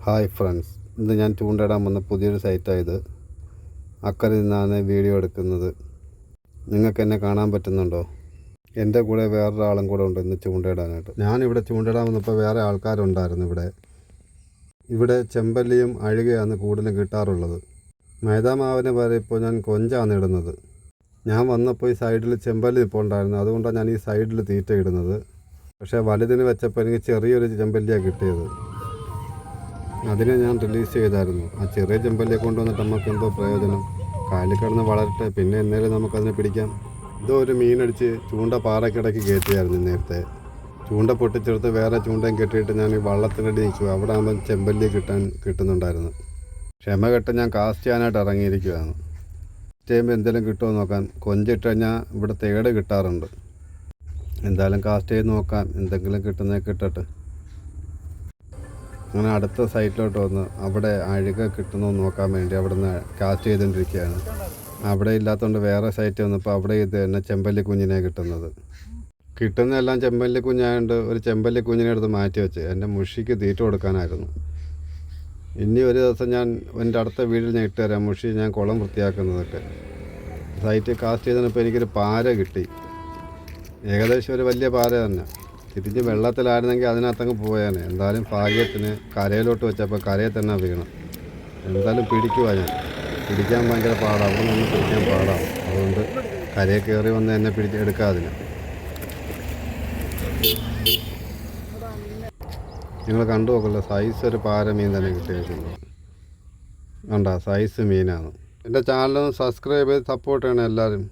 Hi friends, ഇന്ന് ഞാൻ ചൂണ്ടയിടാൻ വന്ന പുതിയൊരു സൈറ്റായത്. അക്കരെ നിന്നാണ് വീഡിയോ എടുക്കുന്നത്. നിങ്ങൾക്ക് എന്നെ കാണാൻ പറ്റുന്നുണ്ടോ? എൻ്റെ കൂടെ വേറൊരാളും കൂടെ ഉണ്ട് ഇന്ന് ചൂണ്ടയിടാനായിട്ട്. ഞാനിവിടെ ചൂണ്ടയിടാൻ വന്നപ്പോൾ വേറെ ആൾക്കാരുണ്ടായിരുന്നു. ഇവിടെ ചെമ്പല്ലിയും അഴുകയാണ് കൂടുതലും കിട്ടാറുള്ളത്. മൈദാമാവിന് വരെ ഇപ്പോൾ ഞാൻ കൊഞ്ചാണ് ഇടുന്നത്. ഞാൻ വന്നപ്പോൾ ഈ സൈഡിൽ ചെമ്പല്ലി ഇപ്പോൾ ഉണ്ടായിരുന്നു, അതുകൊണ്ടാണ് ഞാൻ ഈ സൈഡിൽ തീറ്റ ഇടുന്നത്. പക്ഷേ വലുതിന് വെച്ചപ്പോൾ എനിക്ക് ചെറിയൊരു ചെമ്പല്ലിയാണ് കിട്ടിയത്. അതിനെ ഞാൻ റിലീസ് ചെയ്തായിരുന്നു. ആ ചെറിയ ചെമ്പല്ലിയെ കൊണ്ടുവന്നിട്ട് നമുക്ക് എന്തോ പ്രയോജനം? കാലിൽ കിടന്ന് വളരട്ടെ, പിന്നെ എന്നേലും നമുക്കതിനെ പിടിക്കാം. ഇതോ ഒരു മീനടിച്ച് ചൂണ്ട പാറയ്ക്കിടയ്ക്ക് കയറ്റിയായിരുന്നു നേരത്തെ. ചൂണ്ട പൊട്ടിച്ചെടുത്ത് വേറെ ചൂണ്ടയും കെട്ടിയിട്ട് ഞാൻ ഈ വള്ളത്തിനടി നിൽക്കുക. അവിടെ ആകുമ്പം ചെമ്പല്ലി കിട്ടുന്നുണ്ടായിരുന്നു. ക്ഷമ കെട്ട് ഞാൻ കാസ്റ്റ് ചെയ്യാനായിട്ട് ഇറങ്ങിയിരിക്കുകയാണ്. ചെയ്യുമ്പോൾ എന്തെങ്കിലും കിട്ടുമോ നോക്കാൻ. കൊഞ്ചിട്ട് കഴിഞ്ഞാൽ ഇവിടെ തേട് കിട്ടാറുണ്ട്. എന്തായാലും കാസ്റ്റ് ചെയ്ത് നോക്കാം, എന്തെങ്കിലും കിട്ടുന്നത് കിട്ടട്ടെ. അങ്ങനെ അടുത്ത സൈറ്റിലോട്ട് വന്ന് അവിടെ അഴുക കിട്ടുന്നോ നോക്കാൻ വേണ്ടി അവിടെ നിന്ന് കാസ്റ്റ് ചെയ്തുകൊണ്ടിരിക്കുകയാണ്. അവിടെ ഇല്ലാത്തതുകൊണ്ട് വേറെ സൈറ്റ് വന്നപ്പോൾ അവിടെ ഇത് തന്നെ ചെമ്പല്ലി കുഞ്ഞിനെ കിട്ടുന്നതെല്ലാം ചെമ്പല്ലി കുഞ്ഞായതുകൊണ്ട് ഒരു ചെമ്പല്ലി കുഞ്ഞിനെ എടുത്ത് മാറ്റി വെച്ച് എൻ്റെ മുഷിക്ക് തീറ്റ കൊടുക്കാനായിരുന്നു. ഇനി ഒരു ദിവസം ഞാൻ എൻ്റെ അടുത്ത വീട്ടിൽ ഞാൻ ഇട്ട് തരാം മുഷി ഞാൻ കുളം വൃത്തിയാക്കുന്നതൊക്കെ. സൈറ്റ് കാസ്റ്റ് ചെയ്തപ്പോൾ എനിക്കൊരു പാര കിട്ടി. ഏകദേശം ഒരു വലിയ പാര തന്നെ. തിരിഞ്ഞ് വെള്ളത്തിലായിരുന്നെങ്കിൽ അതിനകത്തങ്ങ് പോയേനെ. എന്തായാലും ഭാഗ്യത്തിന് കരയിലോട്ട് വെച്ചപ്പോൾ കരയിൽ തന്നെ വീണം. എന്തായാലും ഞാൻ പിടിക്കാൻ ഭയങ്കര പാടാണ്. അവിടെ നിന്ന് പിടിക്കാൻ പാടാണ്. അതുകൊണ്ട് കരയിൽ കയറി വന്ന് എന്നെ എടുക്കാതിന്. നിങ്ങൾ കണ്ടു നോക്കല്ലോ, സൈസ് ഒരു പാര മീൻ തന്നെ കിട്ടിയിട്ടുണ്ട്. കണ്ട സൈസ് മീനാണ്. എൻ്റെ ചാനലൊന്ന് സബ്സ്ക്രൈബ് ചെയ്ത് സപ്പോർട്ട് ചെയ്യണം എല്ലാവരും.